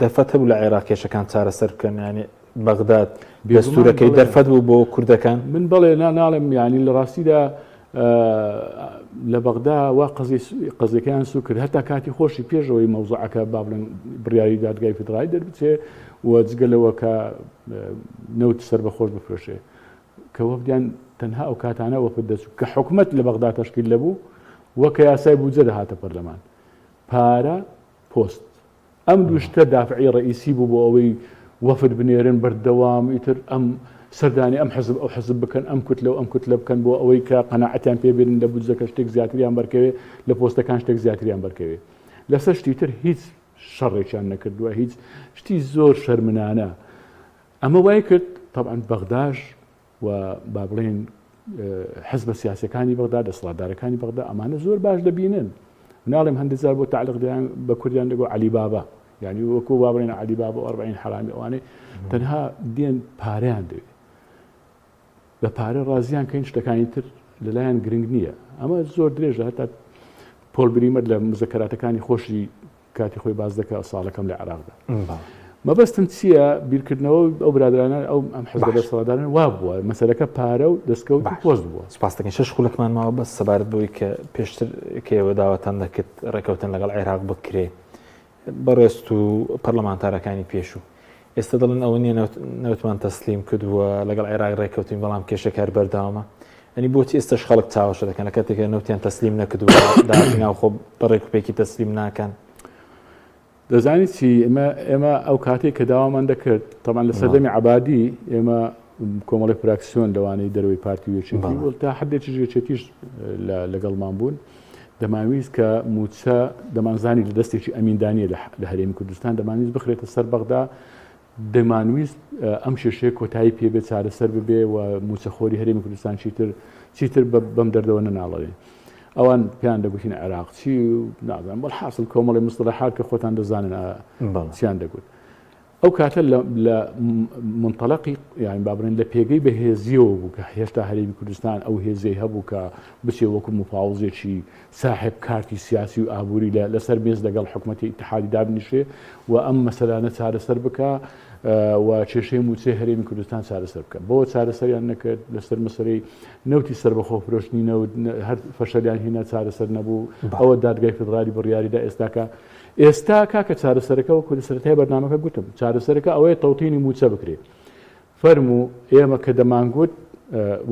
دەرفەت هەبوو لە عێراقیەشەکان چارەسەر بکەن ینی بەغداد دەستورەکەی دەرفەت بوو بۆ کوردەکان من بڵێ ناڵێم ینی لە ڕاستیدا لە بەغدا وا قەزەکەیان سو کرد هەتا کاتی خۆشی پێشەوەی مەوزوعەکە با بڵێن بڕیاری دادگای فدرالی دەربچێ و جگەلەوە کە نەوت سەر بەخۆش بفرۆشێ کە وەفدیان تەنها ئەو کاتانە وەفد دەچوو کە حکومەت لە بەغدا تەشکیل لەبوو وەکە یاسای بوجە دەهاتە پەرلەمان پارە پۆست ئەم دوو شتە دافعی ڕئیسی بوو بۆ ئەوەی وەفد بنێرن بەردەوام ئیتر ئەم سەردانی ئەم حزب ئەو حزب بکەن ئەم کوتلە و ئەم کوتلە بکەن بۆ ئەوەی کە قەناعەتیان پێبێنن لە بودجەکە شتێک زیاتریان بەرکەوێ لە پۆستەکان شتێک زیاتریان بەرکەوێ لەسەر شتی تر هیچ شەڕێکیان نەکردووە هیچ شتی زۆر شەرمنانە ئەمە وای کرد طبعا بەغداش و با بڵێن حزبە سیاسەکانی بەغدا دەسەڵاتدارەکانی بەغدا ئەمانە زۆر باش دەبینن ناڵێم هەندێکجار بۆ تعلیق بە کوردیان دەگۆ عەلی بابا یعنی وەکو با بڵێن عەلی بابا و 40 حرامی ئەوانەی تەنها دێن پارەیان دەوێت بە پارە ڕازیان کەین شتەکانی تر لەلایەن گرنگ نییە ئەمە زۆر درێژە هەتا پۆل بریمەر لە مزەکەراتەکانی خۆشی کاتی خۆی باز دەکە ساڵەکەم لە عێراقدا مەبەستم چییە بیرکردنەوە ئەو برادرانە ئەو ئەم حزبە دەسەڵاتداران وا بووە مەسەلەکە پارە و دەستکەوت و پۆست بووە سپاس دەکەین شەش خولەکمان ماوە بەس سەبارەت بەوەی کە پێشتر کێوە داوەتان دەکرد ڕێکەوتن لەگەڵ عێراق بکرێ بەڕێست و پەرلەمانتارەکانی پێشوو ئێستا دەڵێن ئەوە نییە نەوتمان تەسلیم کردووە لەگەڵ عێراق ڕێکەوتین بەڵام کێشەکار بەرداوامە ئەنی بۆچی ئێستاش خەڵک چاوەشە دەکەن لە کاتێکە نەوتیان تەسلیم نەکردووە داهاتناو خۆ بەڕێکوپێکی تەسلیم ناکەن دەزانیت چی ئێمە ئەو کاتێک کە داوامان دەکرد تەمان لە سەردەمی عەبادی ئێمە کۆمەڵی فراکسیۆن لەوانەی دەرەوەی پارتی وێچێتی وڵ تا حدێکی ژێچێتیش لەگەڵمان بوون دەمانویست کە موچە دەمانزانی لە دەستێکی ئەمیندانیە لە هەرێمی کوردستان دەمانویست بخرێتە سەر بەغدا دەمانویست ئەم شێشەیە کۆتایی پێبێت چارەسەر ببێ و موچەخۆری هەرێمی کوردستان چیتر بەم دەردەوە نەناڵێ ئەوان پێیان دەگوتین عێراقچی و نازانم بەڵ حاصل کۆمەڵی مستەلاحات کە خۆتان دەزانن چیان دەگوت ئەو کاتە لە منطەلەقی یعنی با بڵێن لە پێگەی بەهێزیەوە بوو کە هێشتا هەرێمی کوردستان ئەو هێزەی هەبوو کە بچێ وەکو مفاوزێکی صاحب کارتی سیاسی و ئابووری لەسەر مێز لەگەڵ حکوومەتی ئیتحادی دابنیشێ و ئەم مەسەلانە چارەسەر بکە و کێشەی موچەی هەرێمی کوردستان چارەسەر بکەن بۆ چارەسەریان نەکرد لەسەر مەسەلەی نەوتی سەربەخۆ فرۆشتنی نەوت هەر فەشەریان هینا چارەسەر نەبوو ئەوە دادگای فدرالی بڕیاریدا ئێستا کاکە چارەسەرەکە وەکو لە سەرەتای بەرنامەکە گوتم چارەسەرەکە ئەوەیە تەوتینی موچە بکرێت فەرموو ئێمە کە دەمانگوت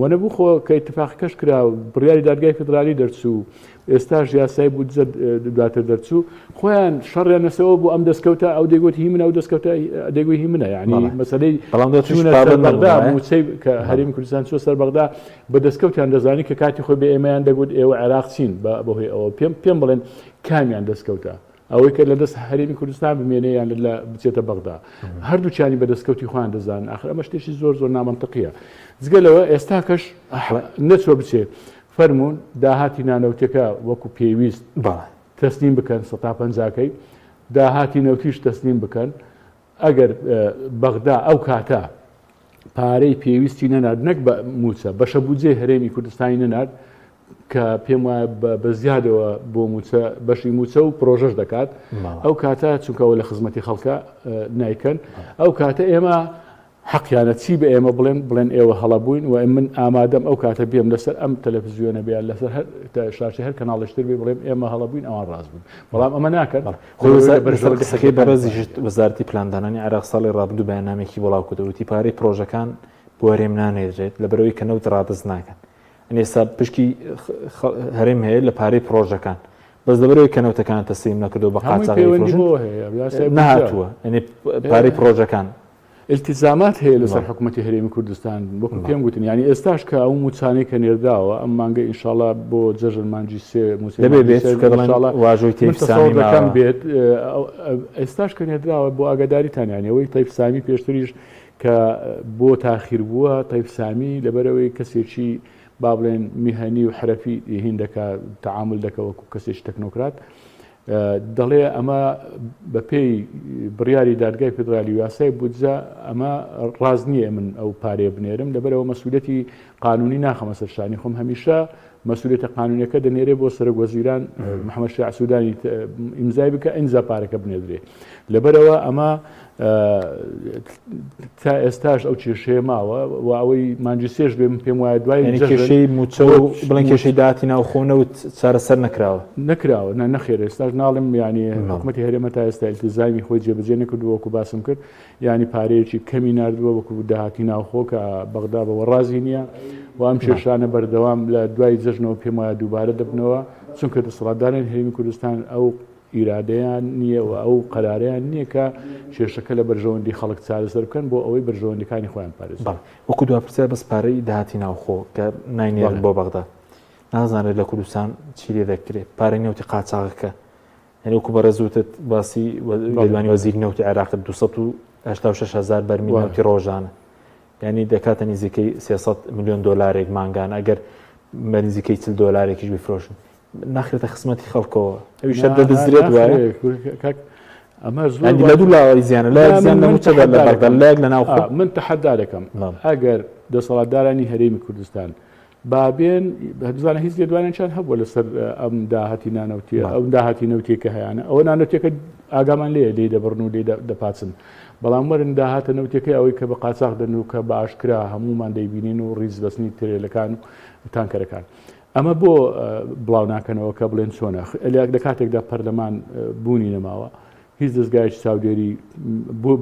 وەنەبوو خۆ کە اتفاقیکەش کرا بڕیاری دادگای فدرالی دەرچوو ئێستاش یاسای بودجە دواتر دەرچوو خۆیان شەڕیان نەسەوە بۆ ئەم دەستکەوتە ئەو دەیگوت هی منە ئەو دەستکەوتە دەیگوی هی منە یعنی مەسەلەی بەغدا موچەی کە هەرێمی کوردستان چوە سەر بەغدا بە دەستکەوتیان دەزانی کە کاتی خۆی بە ئێمەیان دەگوت ئێوە عێراق چین بەهۆی ئەوە پێم بڵێن کامیان دەستکەوتە ئەوەی کە لە دەست هەرێمی کوردستان بمێنەیان لە بچێتە بەغدا هەردووچانی بە دەستکەوتی خۆیان دەزان ئاخر ئەمە شتێکی زۆر نامەنتەقیە جگەلەوە ئێستا کەش نەچوە بچێ فەرمونون داهاتی نانەوتەکە وەکو پێویست تەسلیم بکەن 150کەی داهاتی نەوتیش تەسلیم بکەن ئەگەر بەغدا ئەو کاتە پارەی پێویستی نەنارد نەک بە موچە بەشە بودجێ هەرێمی کوردستانی نەنارد کە پێم وایە بە زیادەوە بۆ موچە بەشی موچە و پرۆژەش دەکات ئەو کاتە چونکەوە لە خزمەتی خەڵکە نایکەن ئەو کاتە ئێمە حەقیانە چی بە ئێمە بڵێن ئێوە هەڵەبووین و من ئامادەم ئەو کاتە بێم لەسەر ئەم تەلەڤیزیۆنە بێت لەسەر شاشی هەر کەناڵشتر بێ بڵێم ئێمە هەڵەبووین ئەوان ڕاست بوون بەڵام ئەمە ناکەن قسەکەی بەڕێزی وەزارەتی پلاندانانی عێراق ساڵی ڕابردوو بەیاننامێکی وەڵاو کردوتی پارەی پرۆژەکان بۆ هەرێم نانێدرێت لەبەرەوەی کە نەوت ڕادەست ناکەن ئێستا پشکی هەرێم هەیە لە پارەی پرۆژەکان بەس دەبەرەوەی کە نەوتەکان تەسلیم نەکردو بە قاچاغی نهاتووە پارەی پرۆژەکان التزامات هەیە لەسەر حکوومەتی هەرێمی کوردستان وەکو پێم گوتن ینی ئێستاش کە ئەو موچانەی کە نێرداوە ئەم مانگە ئینشاءڵڵا بۆ جەژن مانجی سێ واژۆیتەکەم بێت ئێستاش کە نێرداوە بۆ ئاگاداریتان یانەوەی تایف سامی پێشتریش کە بۆ تاخیر بووە تایف سامی لەبەرەوەی کەسێکی با بڵێن میهەنی و حرەفی هین دەکا تعامل دەکە وەکو کەسێکی تەکنۆکرات دەڵێ ئەمە بە پێی بڕیاری دادگای فدرالی و یاسای بودجە ئەمە ڕاز نییە من ئەو پارێ بنێرم لەبەرەوە مەسئولیەتی قانونی ناخەمە سەرشانی خۆم هەمیشە مەسئولیەتە قانونیەکە دەنێرێ بۆ سەرۆکوەزیران محەممەد شیع سوودانی ئیمزای بکە ئینجا پارەکە بنێدرێ لەبەرەوە ئەمە تا ئێستاش ئەو کێشەیە ماوە و ئەوەی مانجی سێش بێ پێم وایە دوای کێشەی موچە بڵێن کێشەی داهاتی ناوخۆنە و چارەسەر نەکراوە نەخێر ئێستاش ناڵم ینی حکوومەتی هەرێمە تا ئێستا ئیلتیزامی خۆی جێبەجێ نەکردو وەکو باسم کرد ینی پارەیەکی کەمی نردووە وەکو داهاتی ناوخۆ کە بەغدا بەوە ڕازی نییە و ئەم کێشانە بەردەوام لە دوای جەژنەوە پێم وایە دووبارە دەبنەوە چونکە دەسەڵاتداران هەرێمی کوردستان ئەو ئیرادەیان نییە و ئەو قەراریان نییە کە کێشەکە لە بەرژەوەندی خەڵک چارەسەر بکەن بۆ ئەوەی بەرژەوەندەکانی خۆیان پارێز وەکو دوپرسیار بەس پارەی داهاتی ناوخۆ کە ناینێت بۆ بەغدا نازانێت لە کوردستان چی لێ دەکرێت پارەی نەوتی قاچاغەکە یعنی وەکو بەڕێزوتت باسی لێدوانی وەزیری نەوتی عێراق 286,000 بەرمیل نەوتی ڕۆژانە یعنی دەکاتە نزیکەی 300 میلیۆن دۆلارێک مانگان ئەگەر بە نزیکەی 40 دۆلارێکیش بفرۆشن ناخرێتە خزمەتی خەڵکەوە ئەویش دەدەزرێت وایە ئەمە لە دوو لاوەی زیانە لە زیان نەموچەدا لە بەغدا لایەک لە ناو من تەحەدا دەکەم ئەگەر دەسەڵاتدارانی هەرێمی کوردستان بابێن بزانە هیچ لێدوانیان هەبووە لەسەر ئەم داهاتی نانەوتیە ئەو داهاتی نەوتێکە هەیەە ئەوە نانەوتێکە ئاگامان لێ لێ دەبڕن و لێ دەپاچن بەڵام وەرن داهاتە نەوتەکەی ئەوەی کە بە قاچاق دەن و کە بە ئاشکرا هەمومان دەیبینین و ڕیز بەستنی ترێلەکان و تانکەرەکان ئەمە بۆ بڵاو ناکەنەوە کە بڵێن چۆنە لە کاتێکدا پەرلەمان بوونی نەماوە هیچ دەستگایکی چاودێری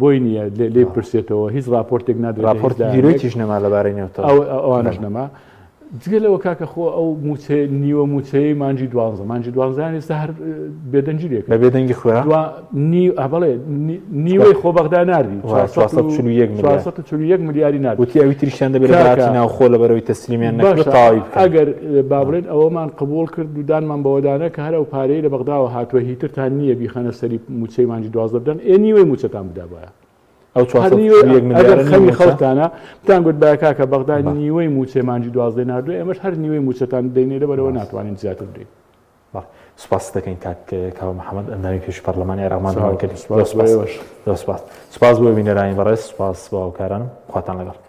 بۆی نییە لێ پرسێتەوە هیچ راپۆرتێک نادرێت راپۆرت دیرێتیش نەما لەبارەی نێوتەوە ئەوانش نەما جگەلەوە کاکە خۆ ئەو نیوە موچەی مانجی 12 مانجی 12 ئێستا هەر بێدەنجێک بە بێدەنگی خوێ بڵێ نیوەی خۆ بەغدا ناردی 441 ملیاری نرد وتی ئەوی تریشیان دەبێت لەباتی ناوخۆ لەبەرەوەی تەسلیمیان نەکرد تاوی ئەگەر با بڵێن ئەوەمان قبول کرد و دانمان بەوەدانە کە هەر ئەو پارەی لە بەغداوە هاتووە هیترتان نییە بیخەنە سەری موچەی مانجی 12 بدەن نیوەی موچەتان بدا بایە ئەو خەمی خەڵکانە تان گوت باکا کە بەغدا نیوەی موچێ مانجی 12 نردووە ئێمەش هەر نیوەی موچەتان دەینێ لەبەرەوە ناتوانین زیاتر بدەین سوپاس دەکەین کاوە محەممەد ئەندامی پێش پەرلەمانی عێراقمان کردی سوپاس بۆ بینەرانی بەڕێز سوپاس بۆ هاوکارانم خواتان لەگەڵ